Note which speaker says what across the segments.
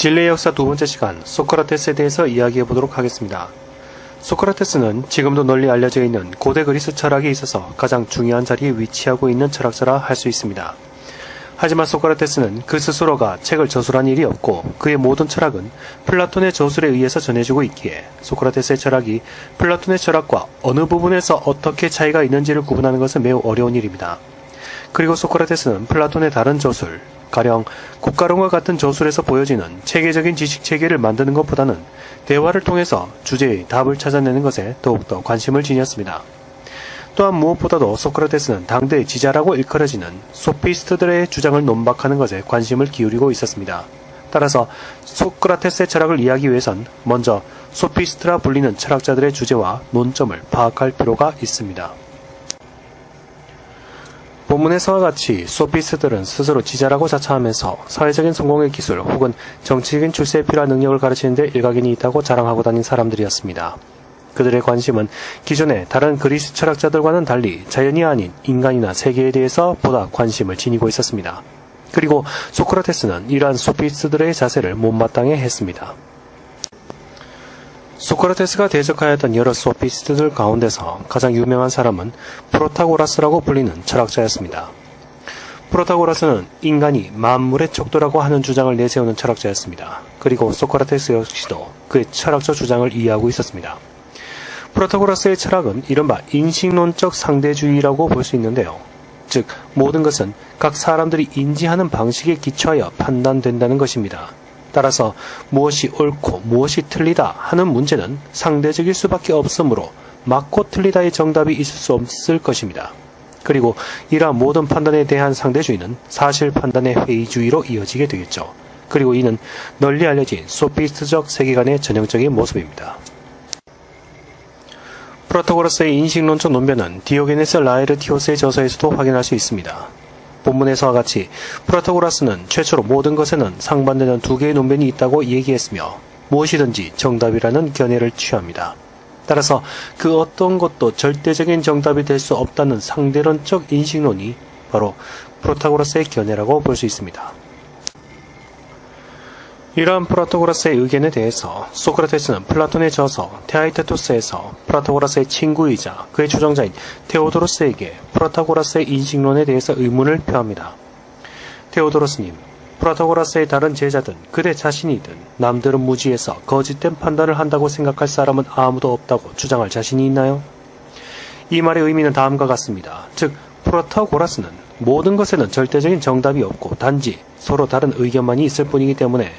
Speaker 1: 진리의 역사 두 번째 시간, 소크라테스에 대해서 이야기해 보도록 하겠습니다. 소크라테스는 지금도 널리 알려져 있는 고대 그리스 철학에 있어서 가장 중요한 자리에 위치하고 있는 철학자라 할 수 있습니다. 하지만 소크라테스는 그 스스로가 책을 저술한 일이 없고 그의 모든 철학은 플라톤의 저술에 의해서 전해지고 있기에 소크라테스의 철학이 플라톤의 철학과 어느 부분에서 어떻게 차이가 있는지를 구분하는 것은 매우 어려운 일입니다. 그리고 소크라테스는 플라톤의 다른 저술, 가령 국가론과 같은 저술에서 보여지는 체계적인 지식체계를 만드는 것보다는 대화를 통해서 주제의 답을 찾아내는 것에 더욱더 관심을 지녔습니다. 또한 무엇보다도 소크라테스는 당대의 지자라고 일컬어지는 소피스트들의 주장을 논박하는 것에 관심을 기울이고 있었습니다. 따라서 소크라테스의 철학을 이해하기 위해선 먼저 소피스트라 불리는 철학자들의 주제와 논점을 파악할 필요가 있습니다. 본문에서와 같이 소피스트들은 스스로 지자라고 자처하면서 사회적인 성공의 기술 혹은 정치적인 출세에 필요한 능력을 가르치는 데 일가견이 있다고 자랑하고 다닌 사람들이었습니다. 그들의 관심은 기존의 다른 그리스 철학자들과는 달리 자연이 아닌 인간이나 세계에 대해서 보다 관심을 지니고 있었습니다. 그리고 소크라테스는 이러한 소피스트들의 자세를 못마땅해 했습니다. 소크라테스가 대적하였던 여러 소피스트들 가운데서 가장 유명한 사람은 프로타고라스라고 불리는 철학자였습니다. 프로타고라스는 인간이 만물의 척도라고 하는 주장을 내세우는 철학자였습니다. 그리고 소크라테스 역시도 그의 철학적 주장을 이해하고 있었습니다. 프로타고라스의 철학은 이른바 인식론적 상대주의라고 볼 수 있는데요. 즉, 모든 것은 각 사람들이 인지하는 방식에 기초하여 판단된다는 것입니다. 따라서 무엇이 옳고 무엇이 틀리다 하는 문제는 상대적일 수밖에 없으므로 맞고 틀리다의 정답이 있을 수 없을 것입니다. 그리고 이러한 모든 판단에 대한 상대주의는 사실 판단의 회의주의로 이어지게 되겠죠. 그리고 이는 널리 알려진 소피스트적 세계관의 전형적인 모습입니다. 프로타고라스의 인식론적 논변은 디오게네스 라에르티오스의 저서에서도 확인할 수 있습니다. 본문에서와 같이 프로타고라스는 최초로 모든 것에는 상반되는 두 개의 논변이 있다고 얘기했으며 무엇이든지 정답이라는 견해를 취합니다. 따라서 그 어떤 것도 절대적인 정답이 될 수 없다는 상대론적 인식론이 바로 프로타고라스의 견해라고 볼 수 있습니다. 이러한 프로타고라스의 의견에 대해서 소크라테스는 플라톤의 저서 테아이테토스에서 프로타고라스의 친구이자 그의 추종자인 테오도로스에게 프로타고라스의 인식론에 대해서 의문을 표합니다. 테오도로스님, 프로타고라스의 다른 제자든 그대 자신이든 남들은 무지해서 거짓된 판단을 한다고 생각할 사람은 아무도 없다고 주장할 자신이 있나요? 이 말의 의미는 다음과 같습니다. 즉, 프로타고라스는 모든 것에는 절대적인 정답이 없고 단지 서로 다른 의견만이 있을 뿐이기 때문에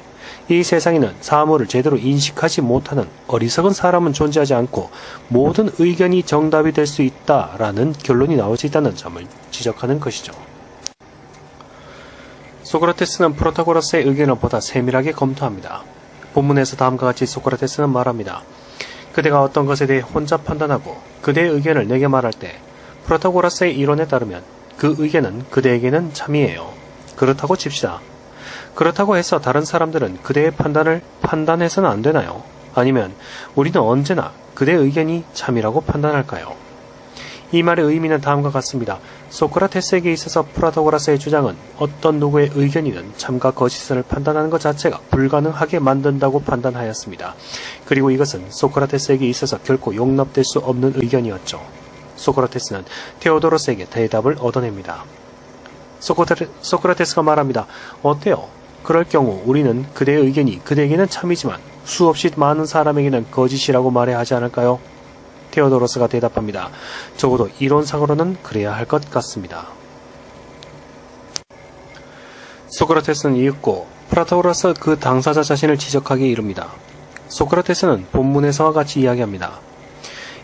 Speaker 1: 이 세상에는 사물을 제대로 인식하지 못하는 어리석은 사람은 존재하지 않고 모든 의견이 정답이 될 수 있다라는 결론이 나올 수 있다는 점을 지적하는 것이죠. 소크라테스는 프로타고라스의 의견을 보다 세밀하게 검토합니다. 본문에서 다음과 같이 소크라테스는 말합니다. 그대가 어떤 것에 대해 혼자 판단하고 그대의 의견을 내게 말할 때 프로타고라스의 이론에 따르면 그 의견은 그대에게는 참이에요. 그렇다고 칩시다. 그렇다고 해서 다른 사람들은 그대의 판단을 판단해서는 안 되나요? 아니면 우리는 언제나 그대의 의견이 참이라고 판단할까요? 이 말의 의미는 다음과 같습니다. 소크라테스에게 있어서 프로타고라스의 주장은 어떤 누구의 의견이든 참과 거짓을 판단하는 것 자체가 불가능하게 만든다고 판단하였습니다. 그리고 이것은 소크라테스에게 있어서 결코 용납될 수 없는 의견이었죠. 소크라테스는 테오도로스에게 대답을 얻어냅니다. 소크라테스가 말합니다. 어때요? 그럴 경우 우리는 그대의 의견이 그대에게는 참이지만 수없이 많은 사람에게는 거짓이라고 말해야 하지 않을까요? 테오도로스가 대답합니다. 적어도 이론상으로는 그래야 할 것 같습니다. 소크라테스는 이윽고 프로타고라스 그 당사자 자신을 지적하기에 이릅니다. 소크라테스는 본문에서와 같이 이야기합니다.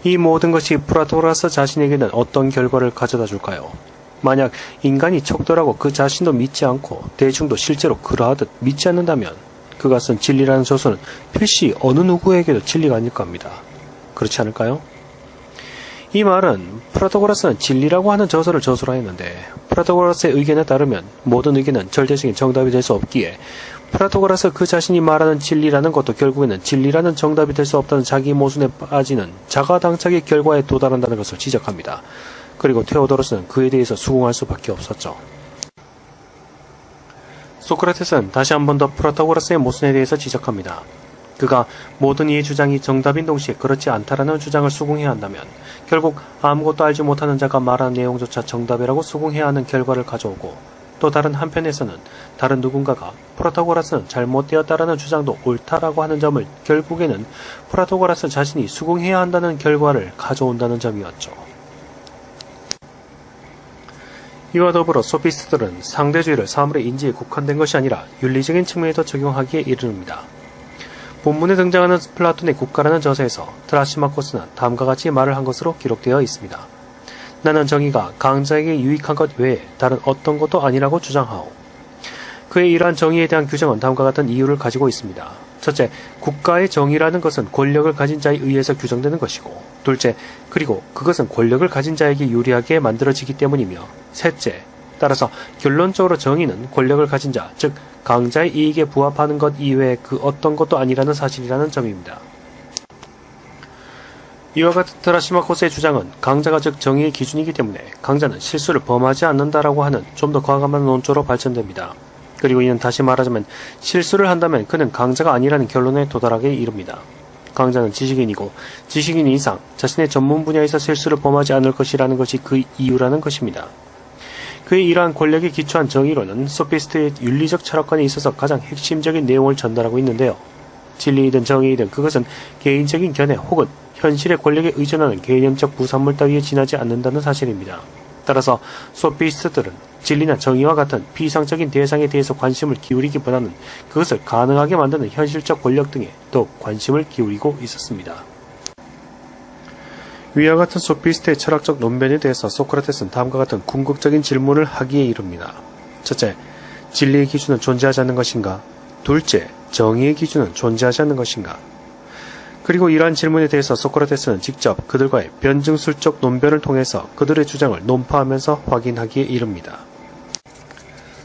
Speaker 1: 이 모든 것이 프로타고라스 자신에게는 어떤 결과를 가져다 줄까요? 만약 인간이 척도라고 그 자신도 믿지 않고 대중도 실제로 그러하듯 믿지 않는다면 그것은 진리라는 저서는 필시 어느 누구에게도 진리가 아닐 겁니다. 그렇지 않을까요? 이 말은 프로타고라스는 진리라고 하는 저서를 저술하였는데 프로타고라스의 의견에 따르면 모든 의견은 절대적인 정답이 될 수 없기에 프로타고라스 그 자신이 말하는 진리라는 것도 결국에는 진리라는 정답이 될 수 없다는 자기 모순에 빠지는 자가당착의 결과에 도달한다는 것을 지적합니다. 그리고 테오도로스는 그에 대해서 수긍할 수밖에 없었죠. 소크라테스는 다시 한 번 더 프로타고라스의 모순에 대해서 지적합니다. 그가 모든 이의 주장이 정답인 동시에 그렇지 않다라는 주장을 수긍해야 한다면 결국 아무것도 알지 못하는 자가 말하는 내용조차 정답이라고 수긍해야 하는 결과를 가져오고, 또 다른 한편에서는 다른 누군가가 프로타고라스는 잘못되었다라는 주장도 옳다라고 하는 점을 결국에는 프로타고라스 자신이 수긍해야 한다는 결과를 가져온다는 점이었죠. 이와 더불어 소피스트들은 상대주의를 사물의 인지에 국한된 것이 아니라 윤리적인 측면에도 적용하기에 이르릅니다. 본문에 등장하는 플라톤의 국가라는 저서에서 트라시마코스는 다음과 같이 말을 한 것으로 기록되어 있습니다. 나는 정의가 강자에게 유익한 것 외에 다른 어떤 것도 아니라고 주장하오. 그의 이러한 정의에 대한 규정은 다음과 같은 이유를 가지고 있습니다. 첫째, 국가의 정의라는 것은 권력을 가진 자에 의해서 규정되는 것이고, 둘째, 그리고 그것은 권력을 가진 자에게 유리하게 만들어지기 때문이며, 셋째, 따라서 결론적으로 정의는 권력을 가진 자, 즉 강자의 이익에 부합하는 것 이외에 그 어떤 것도 아니라는 사실이라는 점입니다. 이와 같은 트라시마코스의 주장은 강자가 즉 정의의 기준이기 때문에 강자는 실수를 범하지 않는다라고 하는 좀 더 과감한 논조로 발전됩니다. 그리고 이는 다시 말하자면 실수를 한다면 그는 강자가 아니라는 결론에 도달하게 이릅니다. 강자는 지식인이고 지식인 이상 자신의 전문 분야에서 실수를 범하지 않을 것이라는 것이 그 이유라는 것입니다. 그의 이러한 권력에 기초한 정의론은 소피스트의 윤리적 철학관에 있어서 가장 핵심적인 내용을 전달하고 있는데요. 진리이든 정의이든 그것은 개인적인 견해 혹은 현실의 권력에 의존하는 개념적 부산물 따위에 지나지 않는다는 사실입니다. 따라서 소피스트들은 진리나 정의와 같은 비상적인 대상에 대해서 관심을 기울이기보다는 그것을 가능하게 만드는 현실적 권력 등에 더욱 관심을 기울이고 있었습니다. 위와 같은 소피스트의 철학적 논변에 대해서 소크라테스는 다음과 같은 궁극적인 질문을 하기에 이릅니다. 첫째, 진리의 기준은 존재하지 않는 것인가? 둘째, 정의의 기준은 존재하지 않는 것인가? 그리고 이러한 질문에 대해서 소크라테스는 직접 그들과의 변증술적 논변을 통해서 그들의 주장을 논파하면서 확인하기에 이릅니다.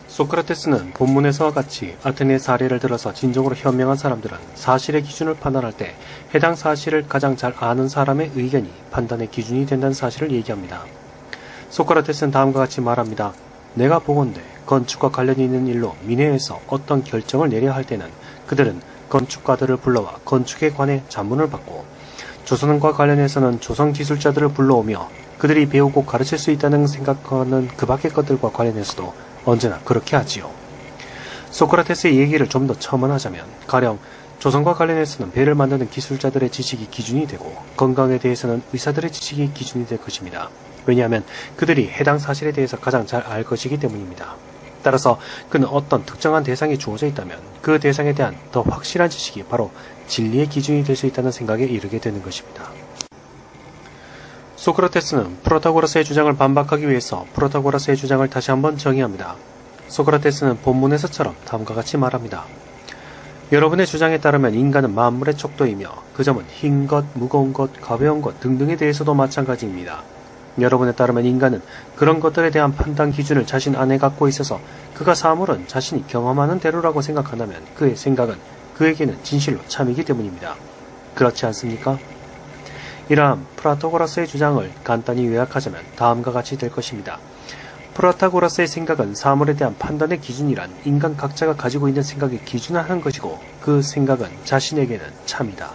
Speaker 1: 소크라테스는 본문에서와 같이 아테네 사례를 들어서 진정으로 현명한 사람들은 사실의 기준을 판단할 때 해당 사실을 가장 잘 아는 사람의 의견이 판단의 기준이 된다는 사실을 얘기합니다. 소크라테스는 다음과 같이 말합니다. 내가 보건대 건축과 관련이 있는 일로 민회에서 어떤 결정을 내려야 할 때는 그들은 건축가들을 불러와 건축에 관해 자문을 받고, 조선과 관련해서는 조선 기술자들을 불러오며 그들이 배우고 가르칠 수 있다는 생각하는 그 밖의 것들과 관련해서도 언제나 그렇게 하지요. 소크라테스의 얘기를 좀 더 첨언하자면 가령 조선과 관련해서는 배를 만드는 기술자들의 지식이 기준이 되고 건강에 대해서는 의사들의 지식이 기준이 될 것입니다. 왜냐하면 그들이 해당 사실에 대해서 가장 잘 알 것이기 때문입니다. 따라서 그는 어떤 특정한 대상이 주어져 있다면 그 대상에 대한 더 확실한 지식이 바로 진리의 기준이 될 수 있다는 생각에 이르게 되는 것입니다. 소크라테스는 프로타고라스의 주장을 반박하기 위해서 프로타고라스의 주장을 다시 한번 정의합니다. 소크라테스는 본문에서처럼 다음과 같이 말합니다. 여러분의 주장에 따르면 인간은 만물의 척도이며 그 점은 흰 것, 무거운 것, 가벼운 것 등등에 대해서도 마찬가지입니다. 여러분에 따르면 인간은 그런 것들에 대한 판단 기준을 자신 안에 갖고 있어서 그가 사물은 자신이 경험하는 대로라고 생각한다면 그의 생각은 그에게는 진실로 참이기 때문입니다. 그렇지 않습니까? 이러한 프로타고라스의 주장을 간단히 요약하자면 다음과 같이 될 것입니다. 프로타고라스의 생각은 사물에 대한 판단의 기준이란 인간 각자가 가지고 있는 생각의 기준을 하는 것이고 그 생각은 자신에게는 참이다.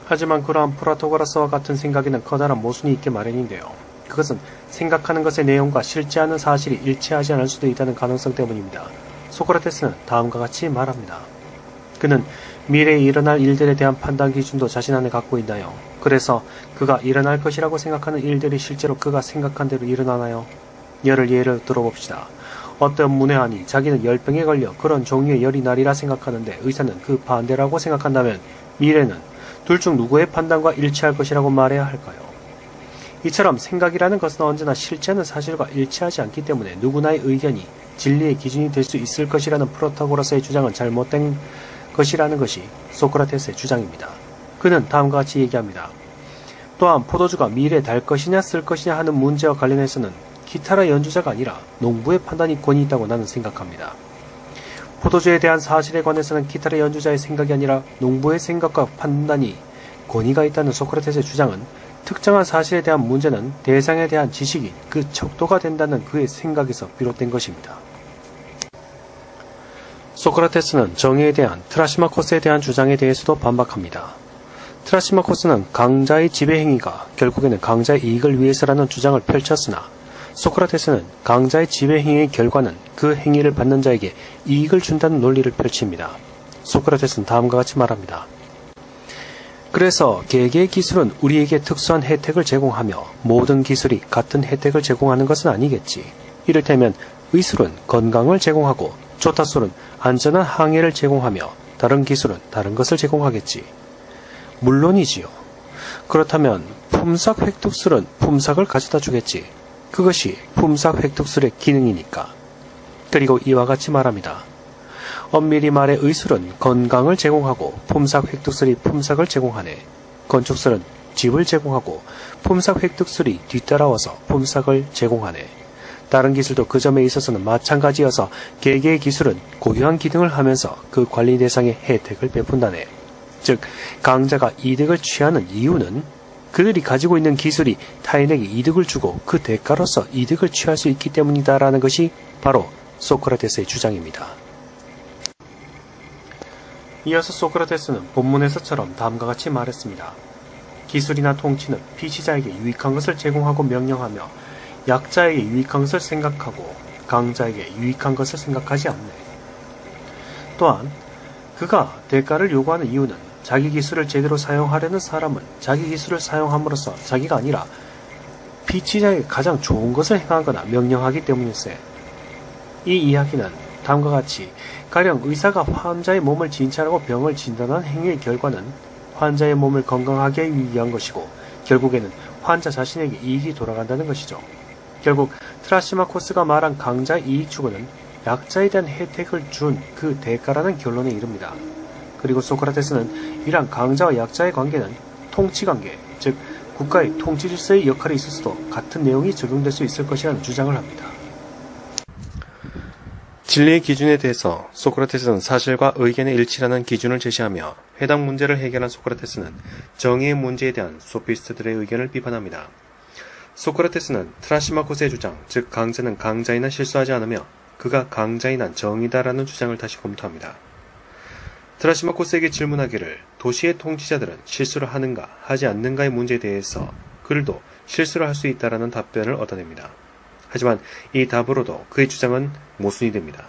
Speaker 1: 하지만 그러한 프로타고라스와 같은 생각에는 커다란 모순이 있게 마련인데요. 그것은 생각하는 것의 내용과 실제하는 사실이 일치하지 않을 수도 있다는 가능성 때문입니다. 소크라테스는 다음과 같이 말합니다. 그는 미래에 일어날 일들에 대한 판단 기준도 자신 안에 갖고 있나요? 그래서 그가 일어날 것이라고 생각하는 일들이 실제로 그가 생각한 대로 일어나나요? 예를 들어봅시다. 어떤 문외한이 자기는 열병에 걸려 그런 종류의 열이 나리라 생각하는데 의사는 그 반대라고 생각한다면 미래는 둘 중 누구의 판단과 일치할 것이라고 말해야 할까요? 이처럼 생각이라는 것은 언제나 실제하는 사실과 일치하지 않기 때문에 누구나의 의견이 진리의 기준이 될 수 있을 것이라는 프로타고라스의 주장은 잘못된 것이라는 것이 소크라테스의 주장입니다. 그는 다음과 같이 얘기합니다. 또한 포도주가 미래에 달 것이냐 쓸 것이냐 하는 문제와 관련해서는 기타라 연주자가 아니라 농부의 판단이 권위 있다고 나는 생각합니다. 포도주에 대한 사실에 관해서는 기타라 연주자의 생각이 아니라 농부의 생각과 판단이 권위가 있다는 소크라테스의 주장은 특정한 사실에 대한 문제는 대상에 대한 지식이 그 척도가 된다는 그의 생각에서 비롯된 것입니다. 소크라테스는 정의에 대한 트라시마코스에 대한 주장에 대해서도 반박합니다. 트라시마코스는 강자의 지배 행위가 결국에는 강자의 이익을 위해서라는 주장을 펼쳤으나 소크라테스는 강자의 지배 행위의 결과는 그 행위를 받는 자에게 이익을 준다는 논리를 펼칩니다. 소크라테스는 다음과 같이 말합니다. 그래서 개개의 기술은 우리에게 특수한 혜택을 제공하며 모든 기술이 같은 혜택을 제공하는 것은 아니겠지. 이를테면 의술은 건강을 제공하고 조타술은 안전한 항해를 제공하며 다른 기술은 다른 것을 제공하겠지. 물론이지요. 그렇다면 품삯 획득술은 품삯을 가져다 주겠지. 그것이 품삯 획득술의 기능이니까. 그리고 이와 같이 말합니다. 엄밀히 말해 의술은 건강을 제공하고 품삯 획득술이 품삯을 제공하네. 건축술은 집을 제공하고 품삯 획득술이 뒤따라와서 품삯을 제공하네. 다른 기술도 그 점에 있어서는 마찬가지여서 개개의 기술은 고유한 기능을 하면서 그 관리 대상에 혜택을 베푼다네. 즉 강자가 이득을 취하는 이유는 그들이 가지고 있는 기술이 타인에게 이득을 주고 그 대가로서 이득을 취할 수 있기 때문이다라는 것이 바로 소크라테스의 주장입니다. 이어서 소크라테스는 본문에서처럼 다음과 같이 말했습니다. 기술이나 통치는 피치자에게 유익한 것을 제공하고 명령하며 약자에게 유익한 것을 생각하고 강자에게 유익한 것을 생각하지 않네. 또한 그가 대가를 요구하는 이유는 자기 기술을 제대로 사용하려는 사람은 자기 기술을 사용함으로써 자기가 아니라 피치자에게 가장 좋은 것을 행하거나 명령하기 때문일세. 이 이야기는 다음과 같이 가령 의사가 환자의 몸을 진찰하고 병을 진단한 행위의 결과는 환자의 몸을 건강하게 하기 위한 것이고 결국에는 환자 자신에게 이익이 돌아간다는 것이죠. 결국 트라시마코스가 말한 강자의 이익 추구는 약자에 대한 혜택을 준 그 대가라는 결론에 이릅니다. 그리고 소크라테스는 이러한 강자와 약자의 관계는 통치관계, 즉 국가의 통치 질서의 역할이 있어서도 같은 내용이 적용될 수 있을 것이라는 주장을 합니다. 진리의 기준에 대해서 소크라테스는 사실과 의견의 일치라는 기준을 제시하며 해당 문제를 해결한 소크라테스는 정의의 문제에 대한 소피스트들의 의견을 비판합니다. 소크라테스는 트라시마코스의 주장, 즉 강자는 강자이나 실수하지 않으며 그가 강자이나 정의다라는 주장을 다시 검토합니다. 트라시마코스에게 질문하기를 도시의 통치자들은 실수를 하는가 하지 않는가의 문제에 대해서 그들도 실수를 할 수 있다라는 답변을 얻어냅니다. 하지만 이 답으로도 그의 주장은 모순이 됩니다.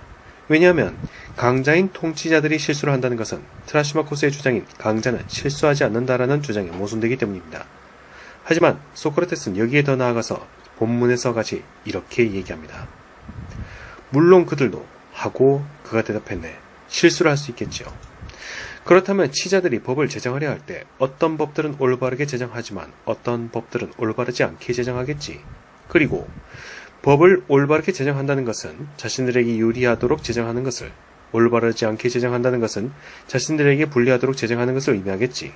Speaker 1: 왜냐하면 강자인 통치자들이 실수를 한다는 것은 트라시마코스의 주장인 강자는 실수하지 않는다라는 주장에 모순되기 때문입니다. 하지만 소크라테스는 여기에 더 나아가서 본문에서 같이 이렇게 얘기합니다. 물론 그들도 하고 그가 대답했네. 실수를 할 수 있겠지요. 그렇다면 치자들이 법을 제정하려 할 때 어떤 법들은 올바르게 제정하지만 어떤 법들은 올바르지 않게 제정하겠지. 그리고 법을 올바르게 제정한다는 것은 자신들에게 유리하도록 제정하는 것을, 올바르지 않게 제정한다는 것은 자신들에게 불리하도록 제정하는 것을 의미하겠지.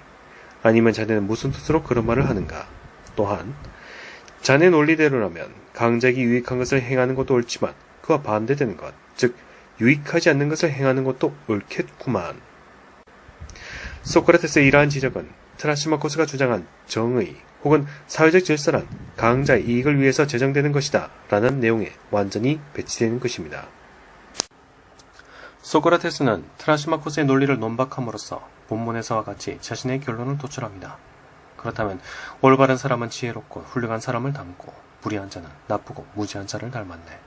Speaker 1: 아니면 자네는 무슨 뜻으로 그런 말을 하는가? 또한 자네 논리대로라면 강자에게 유익한 것을 행하는 것도 옳지만 그와 반대되는 것, 즉 유익하지 않는 것을 행하는 것도 옳겠구만. 소크라테스의 이러한 지적은 트라시마코스가 주장한 정의 혹은 사회적 질서란 강자의 이익을 위해서 제정되는 것이다 라는 내용에 완전히 배치되는 것입니다. 소크라테스는 트라시마코스의 논리를 논박함으로써 본문에서와 같이 자신의 결론을 도출합니다. 그렇다면 올바른 사람은 지혜롭고 훌륭한 사람을 닮고 불의한 자는 나쁘고 무지한 자를 닮았네.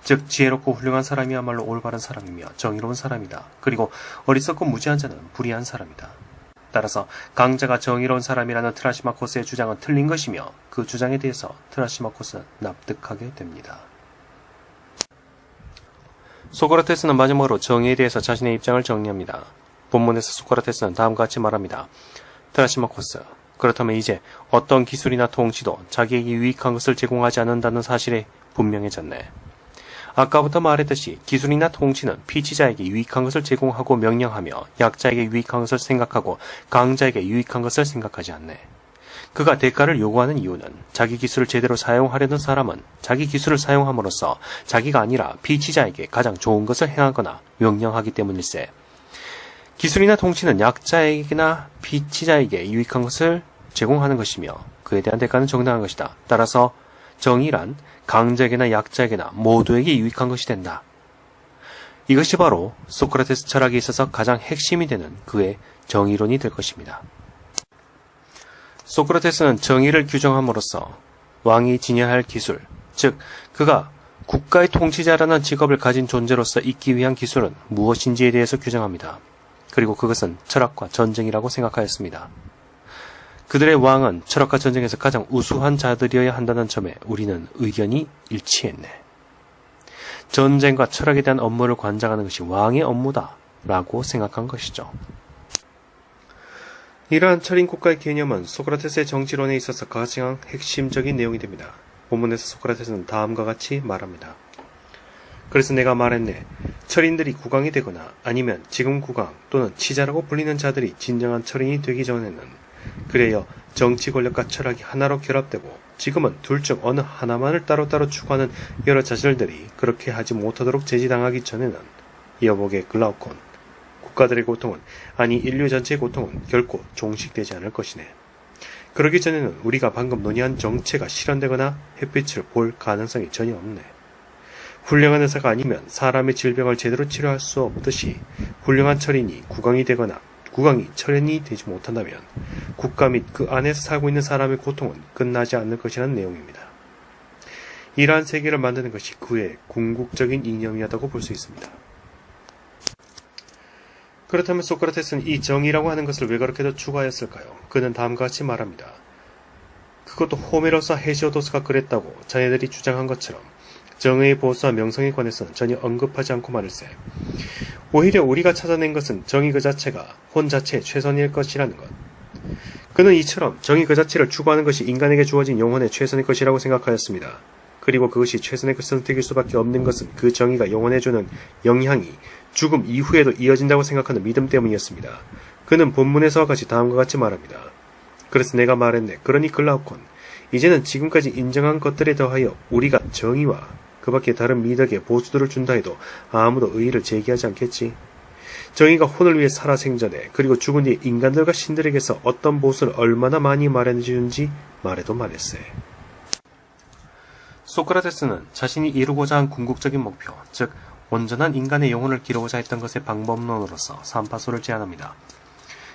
Speaker 1: 즉 지혜롭고 훌륭한 사람이야말로 올바른 사람이며 정의로운 사람이다. 그리고 어리석고 무지한 자는 불의한 사람이다. 따라서 강자가 정의로운 사람이라는 트라시마코스의 주장은 틀린 것이며 그 주장에 대해서 트라시마코스는 납득하게 됩니다. 소크라테스는 마지막으로 정의에 대해서 자신의 입장을 정리합니다. 본문에서 소크라테스는 다음과 같이 말합니다. 트라시마코스, 그렇다면 이제 어떤 기술이나 통치도 자기에게 유익한 것을 제공하지 않는다는 사실이 분명해졌네. 아까부터 말했듯이 기술이나 통치는 피치자에게 유익한 것을 제공하고 명령하며 약자에게 유익한 것을 생각하고 강자에게 유익한 것을 생각하지 않네. 그가 대가를 요구하는 이유는 자기 기술을 제대로 사용하려는 사람은 자기 기술을 사용함으로써 자기가 아니라 피치자에게 가장 좋은 것을 행하거나 명령하기 때문일세. 기술이나 통치는 약자에게나 피치자에게 유익한 것을 제공하는 것이며 그에 대한 대가는 정당한 것이다. 따라서 정의란 강자에게나 약자에게나 모두에게 유익한 것이 된다. 이것이 바로 소크라테스 철학에 있어서 가장 핵심이 되는 그의 정의론이 될 것입니다. 소크라테스는 정의를 규정함으로써 왕이 지녀야 할 기술, 즉 그가 국가의 통치자라는 직업을 가진 존재로서 있기 위한 기술은 무엇인지에 대해서 규정합니다. 그리고 그것은 철학과 전쟁이라고 생각하였습니다. 그들의 왕은 철학과 전쟁에서 가장 우수한 자들이어야 한다는 점에 우리는 의견이 일치했네. 전쟁과 철학에 대한 업무를 관장하는 것이 왕의 업무다 라고 생각한 것이죠. 이러한 철인 국가의 개념은 소크라테스의 정치론에 있어서 가장 핵심적인 내용이 됩니다. 본문에서 소크라테스는 다음과 같이 말합니다. 그래서 내가 말했네. 철인들이 국왕이 되거나 아니면 지금 국왕 또는 치자라고 불리는 자들이 진정한 철인이 되기 전에는 그래요 정치 권력과 철학이 하나로 결합되고 지금은 둘 중 어느 하나만을 따로따로 추구하는 여러 자질들이 그렇게 하지 못하도록 제지당하기 전에는 여보게 글라우콘 국가들의 고통은 아니 인류 전체의 고통은 결코 종식되지 않을 것이네. 그러기 전에는 우리가 방금 논의한 정체가 실현되거나 햇빛을 볼 가능성이 전혀 없네. 훌륭한 의사가 아니면 사람의 질병을 제대로 치료할 수 없듯이 훌륭한 철인이 국왕이 되거나 국왕이 철인이 되지 못한다면 국가 및 그 안에서 살고 있는 사람의 고통은 끝나지 않을 것이라는 내용입니다. 이러한 세계를 만드는 것이 그의 궁극적인 이념이었다고 볼 수 있습니다. 그렇다면 소크라테스는 이 정의라고 하는 것을 왜 그렇게도 추구하였을까요? 그는 다음과 같이 말합니다. 그것도 호메로스와 헤시오도스가 그랬다고 자네들이 주장한 것처럼 정의의 보수와 명성에 관해서는 전혀 언급하지 않고 말일세. 오히려 우리가 찾아낸 것은 정의 그 자체가 혼 자체의 최선일 것이라는 것. 그는 이처럼 정의 그 자체를 추구하는 것이 인간에게 주어진 영혼의 최선의 것이라고 생각하였습니다. 그리고 그것이 최선의 선택일 수밖에 없는 것은 그 정의가 영혼에 주는 영향이 죽음 이후에도 이어진다고 생각하는 믿음 때문이었습니다. 그는 본문에서와 같이 다음과 같이 말합니다. 그래서 내가 말했네. 그러니 글라우콘, 이제는 지금까지 인정한 것들에 더하여 우리가 정의와 그 밖에 다른 미덕의 보수들을 준다 해도 아무도 의의를 제기하지 않겠지. 정의가 혼을 위해 살아 생전에 그리고 죽은 뒤에 인간들과 신들에게서 어떤 보수를 얼마나 많이 마련해주는지 말해도 말했세. 소크라테스는 자신이 이루고자 한 궁극적인 목표, 즉 온전한 인간의 영혼을 기르고자 했던 것의 방법론으로서 산파소를 제안합니다.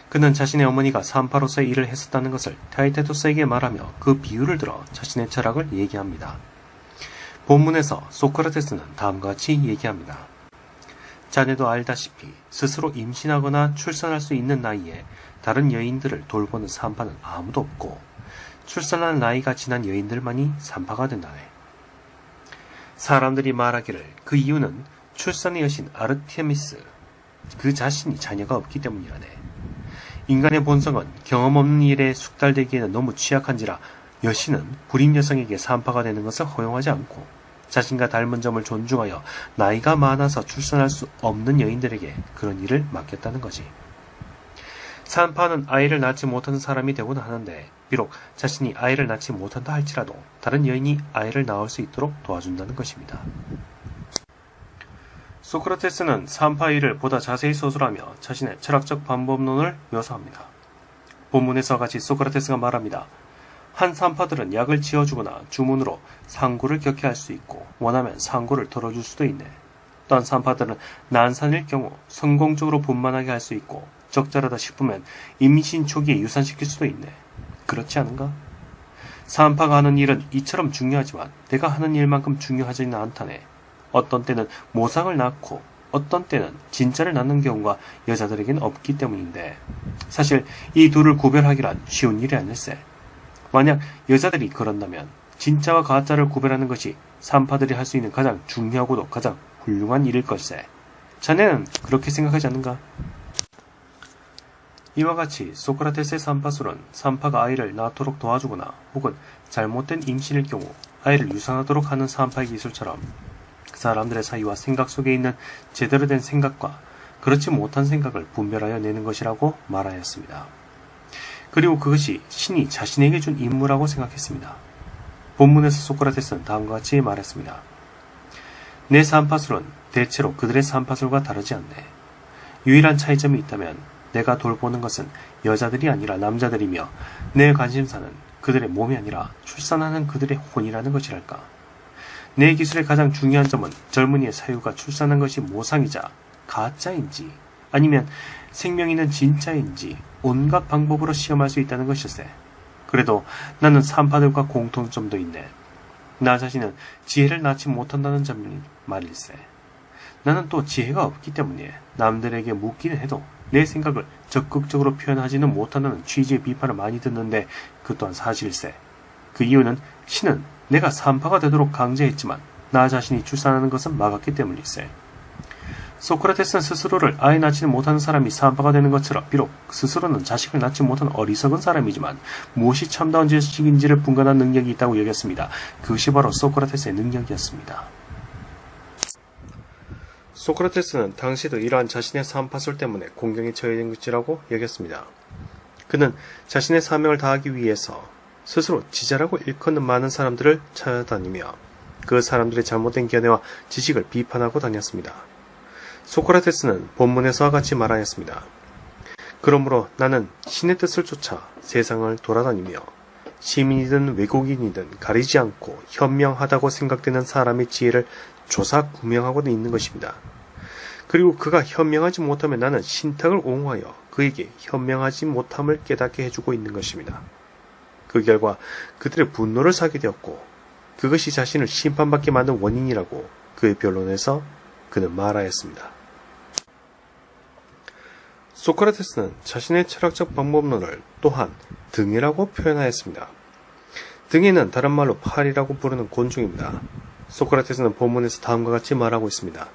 Speaker 1: 그는 자신의 어머니가 산파로서의 일을 했었다는 것을 타이테토스에게 말하며 그 비유를 들어 자신의 철학을 얘기합니다. 본문에서 소크라테스는 다음과 같이 얘기합니다. 자네도 알다시피 스스로 임신하거나 출산할 수 있는 나이에 다른 여인들을 돌보는 산파는 아무도 없고 출산할 나이가 지난 여인들만이 산파가 된다네. 사람들이 말하기를 그 이유는 출산의 여신 아르테미스 그 자신이 자녀가 없기 때문이라네. 인간의 본성은 경험 없는 일에 숙달되기에는 너무 취약한지라 여신은 불임 여성에게 산파가 되는 것을 허용하지 않고 자신과 닮은 점을 존중하여 나이가 많아서 출산할 수 없는 여인들에게 그런 일을 맡겼다는 거지. 산파는 아이를 낳지 못하는 사람이 되곤 하는데 비록 자신이 아이를 낳지 못한다 할지라도 다른 여인이 아이를 낳을 수 있도록 도와준다는 것입니다. 소크라테스는 산파 일을 보다 자세히 서술하며 자신의 철학적 방법론을 묘사합니다. 본문에서 같이 소크라테스가 말합니다. 한 산파들은 약을 지어주거나 주문으로 상고를 격게 할 수 있고 원하면 상고를 덜어줄 수도 있네. 또한 산파들은 난산일 경우 성공적으로 분만하게 할 수 있고 적절하다 싶으면 임신 초기에 유산시킬 수도 있네. 그렇지 않은가? 산파가 하는 일은 이처럼 중요하지만 내가 하는 일만큼 중요하지는 않다네. 어떤 때는 모상을 낳고 어떤 때는 진짜를 낳는 경우가 여자들에겐 없기 때문인데 사실 이 둘을 구별하기란 쉬운 일이 아닐세. 만약 여자들이 그런다면 진짜와 가짜를 구별하는 것이 산파들이 할 수 있는 가장 중요하고도 가장 훌륭한 일일 걸세. 자네는 그렇게 생각하지 않는가? 이와 같이 소크라테스의 산파술은 산파가 아이를 낳도록 도와주거나 혹은 잘못된 임신일 경우 아이를 유산하도록 하는 산파의 기술처럼 사람들의 사이와 생각 속에 있는 제대로 된 생각과 그렇지 못한 생각을 분별하여 내는 것이라고 말하였습니다. 그리고 그것이 신이 자신에게 준 임무라고 생각했습니다. 본문에서 소크라테스는 다음과 같이 말했습니다. 내 산파술은 대체로 그들의 산파술과 다르지 않네. 유일한 차이점이 있다면 내가 돌보는 것은 여자들이 아니라 남자들이며 내 관심사는 그들의 몸이 아니라 출산하는 그들의 혼이라는 것이랄까. 내 기술의 가장 중요한 점은 젊은이의 사유가 출산한 것이 모상이자 가짜인지 아니면 생명이는 진짜인지 온갖 방법으로 시험할 수 있다는 것일세. 그래도 나는 산파들과 공통점도 있네. 나 자신은 지혜를 낳지 못한다는 점이 말일세. 나는 또 지혜가 없기 때문에 남들에게 묻기는 해도 내 생각을 적극적으로 표현하지는 못한다는 취지의 비판을 많이 듣는데 그 또한 사실일세. 그 이유는 신은 내가 산파가 되도록 강제했지만 나 자신이 출산하는 것은 막았기 때문일세. 소크라테스는 스스로를 아예 낳지는 못하는 사람이 산파가 되는 것처럼 비록 스스로는 자식을 낳지 못한 어리석은 사람이지만 무엇이 참다운 지식인지를 분간한 능력이 있다고 여겼습니다. 그것이 바로 소크라테스의 능력이었습니다. 소크라테스는 당시도 이러한 자신의 산파술 때문에 공경에 처해진 것이라고 여겼습니다. 그는 자신의 사명을 다하기 위해서 스스로 지자라고 일컫는 많은 사람들을 찾아다니며 그 사람들의 잘못된 견해와 지식을 비판하고 다녔습니다. 소크라테스는 본문에서와 같이 말하였습니다. 그러므로 나는 신의 뜻을 쫓아 세상을 돌아다니며 시민이든 외국인이든 가리지 않고 현명하다고 생각되는 사람의 지혜를 조사 구명하고 있는 것입니다. 그리고 그가 현명하지 못하면 나는 신탁을 옹호하여 그에게 현명하지 못함을 깨닫게 해주고 있는 것입니다. 그 결과 그들의 분노를 사게 되었고 그것이 자신을 심판받게 만든 원인이라고 그의 변론에서 그는 말하였습니다. 소크라테스는 자신의 철학적 방법론을 또한 등해라고 표현하였습니다. 등해는 다른 말로 파리라고 부르는 곤충입니다. 소크라테스는 본문에서 다음과 같이 말하고 있습니다.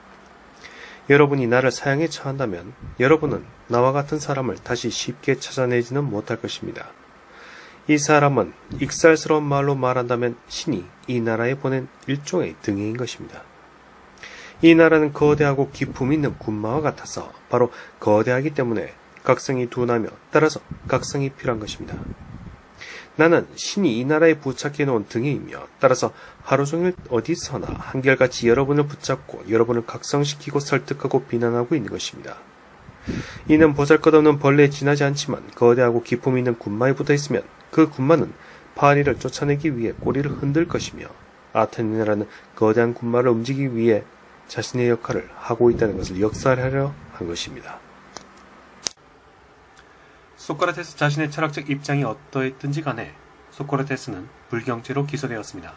Speaker 1: 여러분이 나를 사형에 처한다면 여러분은 나와 같은 사람을 다시 쉽게 찾아내지는 못할 것입니다. 이 사람은 익살스러운 말로 말한다면 신이 이 나라에 보낸 일종의 등해인 것입니다. 이 나라는 거대하고 기품 있는 군마와 같아서 바로 거대하기 때문에 각성이 둔하며 따라서 각성이 필요한 것입니다. 나는 신이 이 나라에 부착해 놓은 등해이며 따라서 하루 종일 어디서나 한결같이 여러분을 붙잡고 여러분을 각성시키고 설득하고 비난하고 있는 것입니다. 이는 보잘것없는 벌레에 지나지 않지만 거대하고 기품 있는 군마에 붙어 있으면 그 군마는 파리를 쫓아내기 위해 꼬리를 흔들 것이며 아테네라는 거대한 군마를 움직이기 위해 자신의 역할을 하고 있다는 것을 역설하려 한 것입니다. 소크라테스 자신의 철학적 입장이 어떠했든지 간에 소크라테스는 불경죄로 기소되었습니다.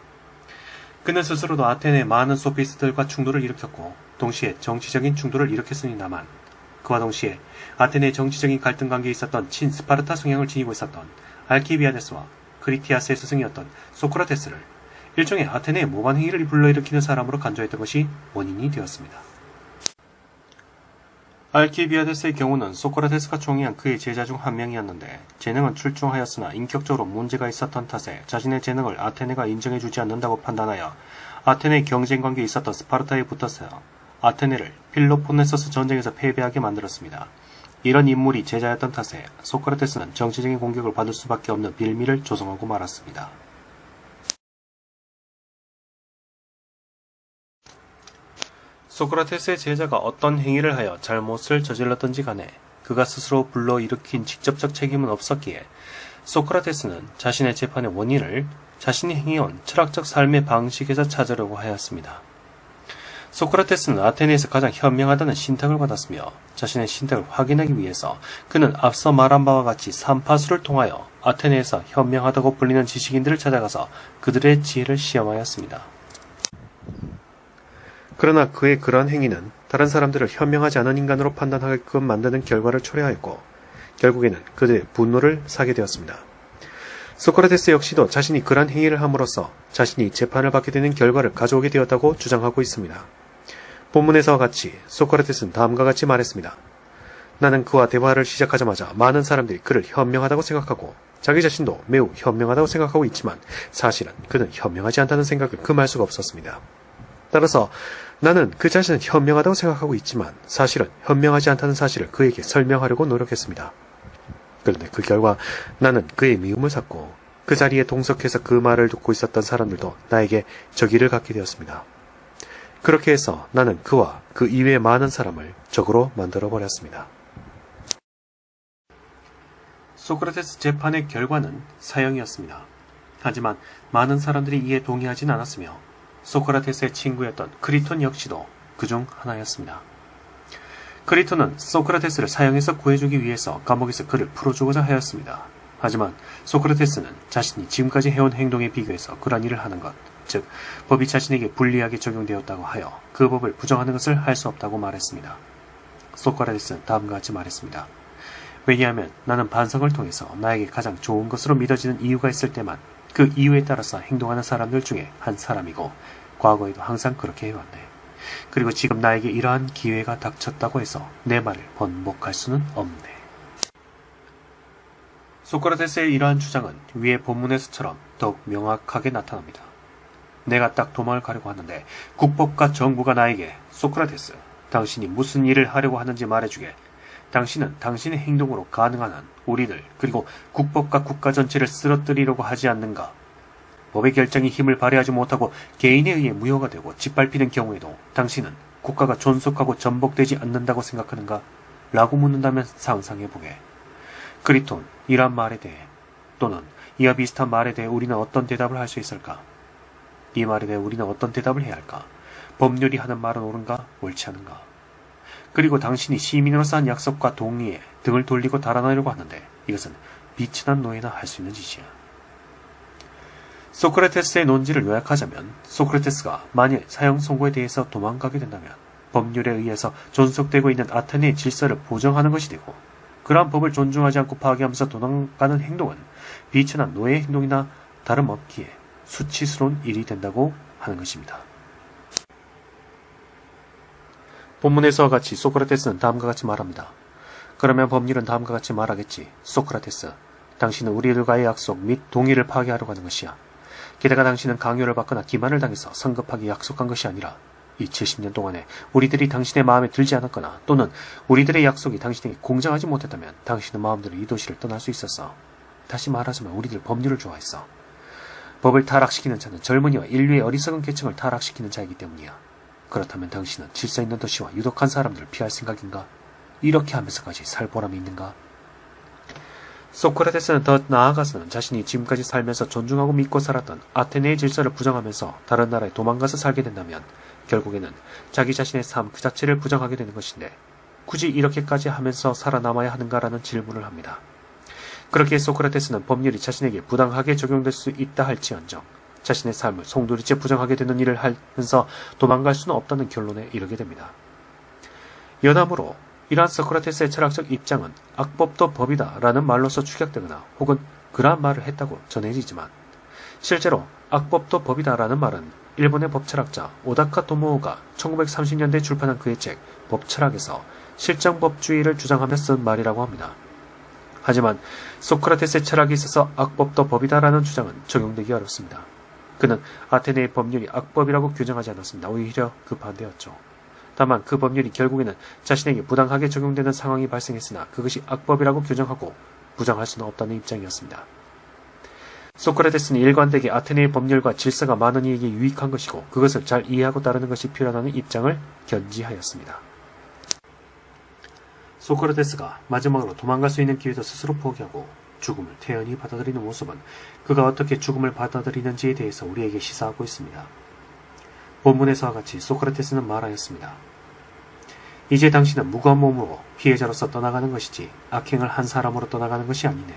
Speaker 1: 그는 스스로도 아테네의 많은 소피스트들과 충돌을 일으켰고 동시에 정치적인 충돌을 일으켰으니다만 그와 동시에 아테네의 정치적인 갈등 관계에 있었던 친스파르타 성향을 지니고 있었던 알키비아데스와 크리티아스의 스승이었던 소크라테스를 일종의 아테네의 모반 행위를 불러일으키는 사람으로 간주했던 것이 원인이 되었습니다. 알키비아데스의 경우는 소크라테스가 총애한 그의 제자 중 한 명이었는데 재능은 출중하였으나 인격적으로 문제가 있었던 탓에 자신의 재능을 아테네가 인정해주지 않는다고 판단하여 아테네의 경쟁관계에 있었던 스파르타에 붙었어요. 아테네를 필로폰네소스 전쟁에서 패배하게 만들었습니다. 이런 인물이 제자였던 탓에 소크라테스는 정치적인 공격을 받을 수밖에 없는 빌미를 조성하고 말았습니다. 소크라테스의 제자가 어떤 행위를 하여 잘못을 저질렀던지 간에 그가 스스로 불러일으킨 직접적 책임은 없었기에 소크라테스는 자신의 재판의 원인을 자신이 행해온 철학적 삶의 방식에서 찾으려고 하였습니다. 소크라테스는 아테네에서 가장 현명하다는 신탁을 받았으며 자신의 신탁을 확인하기 위해서 그는 앞서 말한 바와 같이 산파수를 통하여 아테네에서 현명하다고 불리는 지식인들을 찾아가서 그들의 지혜를 시험하였습니다. 그러나 그의 그러한 행위는 다른 사람들을 현명하지 않은 인간으로 판단하게끔 만드는 결과를 초래하였고 결국에는 그들의 분노를 사게 되었습니다. 소크라테스 역시도 자신이 그러한 행위를 함으로써 자신이 재판을 받게 되는 결과를 가져오게 되었다고 주장하고 있습니다. 본문에서와 같이 소크라테스는 다음과 같이 말했습니다. 나는 그와 대화를 시작하자마자 많은 사람들이 그를 현명하다고 생각하고 자기 자신도 매우 현명하다고 생각하고 있지만 사실은 그는 현명하지 않다는 생각을 금할 수가 없었습니다. 따라서 나는 그 자신은 현명하다고 생각하고 있지만 사실은 현명하지 않다는 사실을 그에게 설명하려고 노력했습니다. 그런데 그 결과 나는 그의 미움을 샀고 그 자리에 동석해서 그 말을 듣고 있었던 사람들도 나에게 적의를 갖게 되었습니다. 그렇게 해서 나는 그와 그 이외의 많은 사람을 적으로 만들어버렸습니다. 소크라테스 재판의 결과는 사형이었습니다. 하지만 많은 사람들이 이에 동의하진 않았으며 소크라테스의 친구였던 크리톤 역시도 그중 하나였습니다. 크리톤은 소크라테스를 사형에서 구해주기 위해서 감옥에서 그를 풀어주고자 하였습니다. 하지만 소크라테스는 자신이 지금까지 해온 행동에 비교해서 그러한 일을 하는 것, 즉 법이 자신에게 불리하게 적용되었다고 하여 그 법을 부정하는 것을 할 수 없다고 말했습니다. 소크라테스는 다음과 같이 말했습니다. 왜냐하면 나는 반성을 통해서 나에게 가장 좋은 것으로 믿어지는 이유가 있을 때만 그 이유에 따라서 행동하는 사람들 중에 한 사람이고 과거에도 항상 그렇게 해왔네. 그리고 지금 나에게 이러한 기회가 닥쳤다고 해서 내 말을 번복할 수는 없네. 소크라테스의 이러한 주장은 위의 본문에서처럼 더욱 명확하게 나타납니다. 내가 딱 도망을 가려고 하는데 국법과 정부가 나에게 소크라테스, 당신이 무슨 일을 하려고 하는지 말해주게. 당신은 당신의 행동으로 가능한 한 우리들 그리고 국법과 국가 전체를 쓰러뜨리려고 하지 않는가? 법의 결정이 힘을 발휘하지 못하고 개인에 의해 무효가 되고 짓밟히는 경우에도 당신은 국가가 존속하고 전복되지 않는다고 생각하는가? 라고 묻는다면 상상해보게. 크리톤, 이러한 말에 대해 또는 이와 비슷한 말에 대해 우리는 어떤 대답을 할 수 있을까? 이 말에 대해 우리는 어떤 대답을 해야 할까? 법률이 하는 말은 옳은가? 옳지 않은가? 그리고 당신이 시민으로서 한 약속과 동의에 등을 돌리고 달아나려고 하는데 이것은 비천한 노예나 할 수 있는 짓이야. 소크라테스의 논지를 요약하자면 소크라테스가 만일 사형 선고에 대해서 도망가게 된다면 법률에 의해서 존속되고 있는 아테네의 질서를 보정하는 것이 되고 그러한 법을 존중하지 않고 파괴하면서 도망가는 행동은 비천한 노예의 행동이나 다름없기에 수치스러운 일이 된다고 하는 것입니다. 본문에서와 같이 소크라테스는 다음과 같이 말합니다. 그러면 법률은 다음과 같이 말하겠지. 소크라테스, 당신은 우리들과의 약속 및 동의를 파괴하려고 하는 것이야. 게다가 당신은 강요를 받거나 기만을 당해서 성급하게 약속한 것이 아니라 이 70년 동안에 우리들이 당신의 마음에 들지 않았거나 또는 우리들의 약속이 당신에게 공정하지 못했다면 당신은 마음대로 이 도시를 떠날 수 있었어. 다시 말하자면 우리들 법률을 좋아했어. 법을 타락시키는 자는 젊은이와 인류의 어리석은 계층을 타락시키는 자이기 때문이야. 그렇다면 당신은 질서 있는 도시와 유독한 사람들을 피할 생각인가? 이렇게 하면서까지 살 보람이 있는가? 소크라테스는 더 나아가서는 자신이 지금까지 살면서 존중하고 믿고 살았던 아테네의 질서를 부정하면서 다른 나라에 도망가서 살게 된다면 결국에는 자기 자신의 삶 그 자체를 부정하게 되는 것인데 굳이 이렇게까지 하면서 살아남아야 하는가라는 질문을 합니다. 그렇게 소크라테스는 법률이 자신에게 부당하게 적용될 수 있다 할지언정 자신의 삶을 송두리째 부정하게 되는 일을 하면서 도망갈 수는 없다는 결론에 이르게 됩니다. 여담으로 이러한 소크라테스의 철학적 입장은 악법도 법이다 라는 말로서 축약되거나 혹은 그러한 말을 했다고 전해지지만 실제로 악법도 법이다 라는 말은 일본의 법철학자 오다카 토모오가 1930년대에 출판한 그의 책 법철학에서 실정법주의를 주장하며 쓴 말이라고 합니다. 하지만 소크라테스의 철학에 있어서 악법도 법이다 라는 주장은 적용되기 어렵습니다. 그는 아테네의 법률이 악법이라고 규정하지 않았습니다. 오히려 그 반대였죠. 다만 그 법률이 결국에는 자신에게 부당하게 적용되는 상황이 발생했으나 그것이 악법이라고 규정하고 부정할 수는 없다는 입장이었습니다. 소크라테스는 일관되게 아테네의 법률과 질서가 많은 이에게 유익한 것이고 그것을 잘 이해하고 따르는 것이 필요하다는 입장을 견지하였습니다. 소크라테스가 마지막으로 도망갈 수 있는 기회도 스스로 포기하고 죽음을 태연히 받아들이는 모습은 그가 어떻게 죽음을 받아들이는지에 대해서 우리에게 시사하고 있습니다. 본문에서와 같이 소크라테스는 말하였습니다. 이제 당신은 무거운 몸으로 피해자로서 떠나가는 것이지 악행을 한 사람으로 떠나가는 것이 아니네.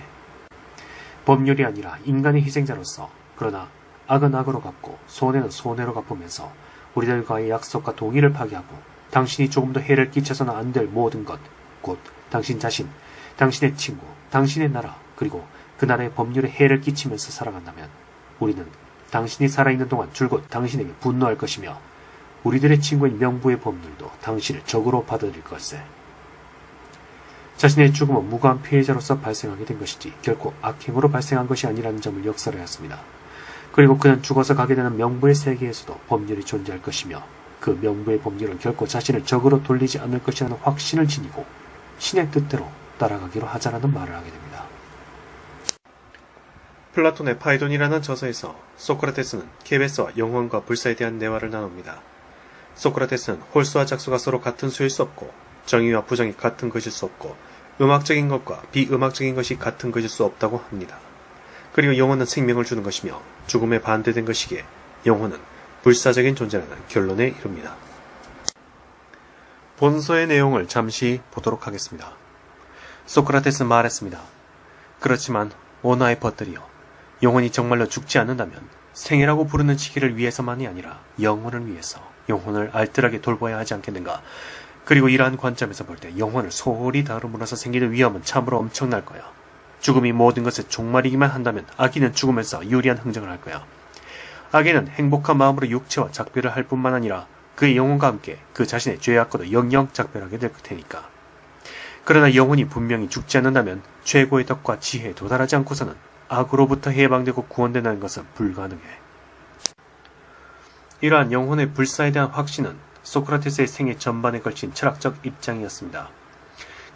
Speaker 1: 법률이 아니라 인간의 희생자로서 그러나 악은 악으로 갚고 손해는 손해로 갚으면서 우리들과의 약속과 동의를 파기하고 당신이 조금도 해를 끼쳐서는 안 될 모든 것, 곧 당신 자신, 당신의 친구, 당신의 나라, 그리고 그 나라의 법률에 해를 끼치면서 살아간다면 우리는 당신이 살아있는 동안 줄곧 당신에게 분노할 것이며 우리들의 친구인 명부의 법률도 당신을 적으로 받아들일 것세. 자신의 죽음은 무고한 피해자로서 발생하게 된 것이지 결코 악행으로 발생한 것이 아니라는 점을 역설하였습니다. 그리고 그는 죽어서 가게 되는 명부의 세계에서도 법률이 존재할 것이며 그 명부의 법률은 결코 자신을 적으로 돌리지 않을 것이라는 확신을 지니고 신의 뜻대로 따라가기로 하자라는 말을 하게 됩니다. 플라톤의 파이돈이라는 저서에서 소크라테스는 케베스와 영혼과 불사에 대한 대화를 나눕니다. 소크라테스는 홀수와 작수가 서로 같은 수일 수 없고 정의와 부정이 같은 것일 수 없고 음악적인 것과 비음악적인 것이 같은 것일 수 없다고 합니다. 그리고 영혼은 생명을 주는 것이며 죽음에 반대된 것이기에 영혼은 불사적인 존재라는 결론에 이릅니다. 본서의 내용을 잠시 보도록 하겠습니다. 소크라테스는 말했습니다. 그렇지만 오 나의 벗들이여, 영혼이 정말로 죽지 않는다면 생애라고 부르는 시기를 위해서만이 아니라 영혼을 위해서 영혼을 알뜰하게 돌봐야 하지 않겠는가. 그리고 이러한 관점에서 볼 때 영혼을 소홀히 다룸으로써 생기는 위험은 참으로 엄청날 거야. 죽음이 모든 것의 종말이기만 한다면 악인은 죽으면서 유리한 흥정을 할 거야. 악인은 행복한 마음으로 육체와 작별을 할 뿐만 아니라 그의 영혼과 함께 그 자신의 죄악과도 영영 작별하게 될 테니까. 그러나 영혼이 분명히 죽지 않는다면 최고의 덕과 지혜에 도달하지 않고서는 악으로부터 해방되고 구원된다는 것은 불가능해. 이러한 영혼의 불사에 대한 확신은 소크라테스의 생애 전반에 걸친 철학적 입장이었습니다.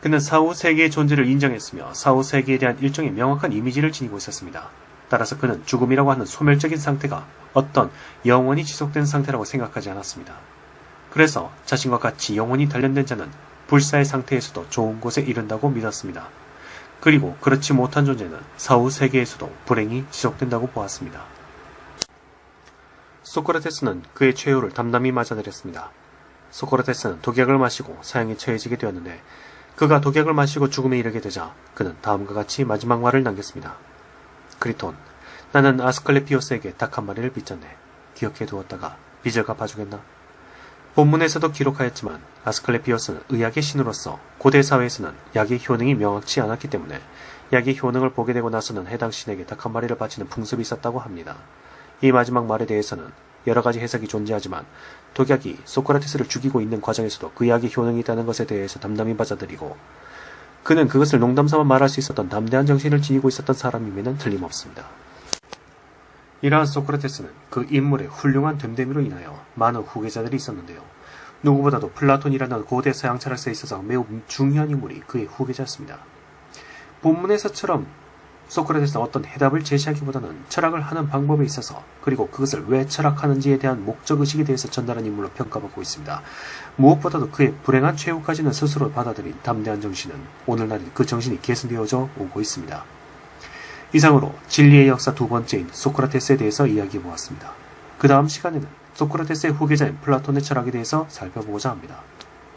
Speaker 1: 그는 사후 세계의 존재를 인정했으며 사후 세계에 대한 일종의 명확한 이미지를 지니고 있었습니다. 따라서 그는 죽음이라고 하는 소멸적인 상태가 어떤 영원히 지속된 상태라고 생각하지 않았습니다. 그래서 자신과 같이 영혼이 단련된 자는 불사의 상태에서도 좋은 곳에 이른다고 믿었습니다. 그리고 그렇지 못한 존재는 사후 세계에서도 불행이 지속된다고 보았습니다. 소크라테스는 그의 최후를 담담히 맞아들였습니다. 소크라테스는 독약을 마시고 사형에 처해지게 되었는데 그가 독약을 마시고 죽음에 이르게 되자 그는 다음과 같이 마지막 말을 남겼습니다. 크리톤, 나는 아스클레피오스에게 닭 한 마리를 빚졌네. 기억해 두었다가 빚을 갚아주겠나? 본문에서도 기록하였지만 아스클레피오스는 의학의 신으로서 고대 사회에서는 약의 효능이 명확치 않았기 때문에 약의 효능을 보게 되고 나서는 해당 신에게 닭 한 마리를 바치는 풍습이 있었다고 합니다. 이 마지막 말에 대해서는 여러 가지 해석이 존재하지만 독약이 소크라테스를 죽이고 있는 과정에서도 그 약의 효능이 있다는 것에 대해서 담담히 받아들이고 그는 그것을 농담삼아 말할 수 있었던 담대한 정신을 지니고 있었던 사람임에는 틀림없습니다. 이러한 소크라테스는 그 인물의 훌륭한 됨됨이로 인하여 많은 후계자들이 있었는데요. 누구보다도 플라톤이라는 고대 서양 철학사에 있어서 매우 중요한 인물이 그의 후계자였습니다. 본문에서처럼 소크라테스는 어떤 해답을 제시하기보다는 철학을 하는 방법에 있어서 그리고 그것을 왜 철학하는지에 대한 목적의식에 대해서 전달한 인물로 평가받고 있습니다. 무엇보다도 그의 불행한 최후까지는 스스로 받아들인 담대한 정신은 오늘날 그 정신이 계승되어져 오고 있습니다. 이상으로 진리의 역사 두 번째인 소크라테스에 대해서 이야기해보았습니다. 그 다음 시간에는 소크라테스의 후계자인 플라톤의 철학에 대해서 살펴보고자 합니다.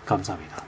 Speaker 1: 감사합니다.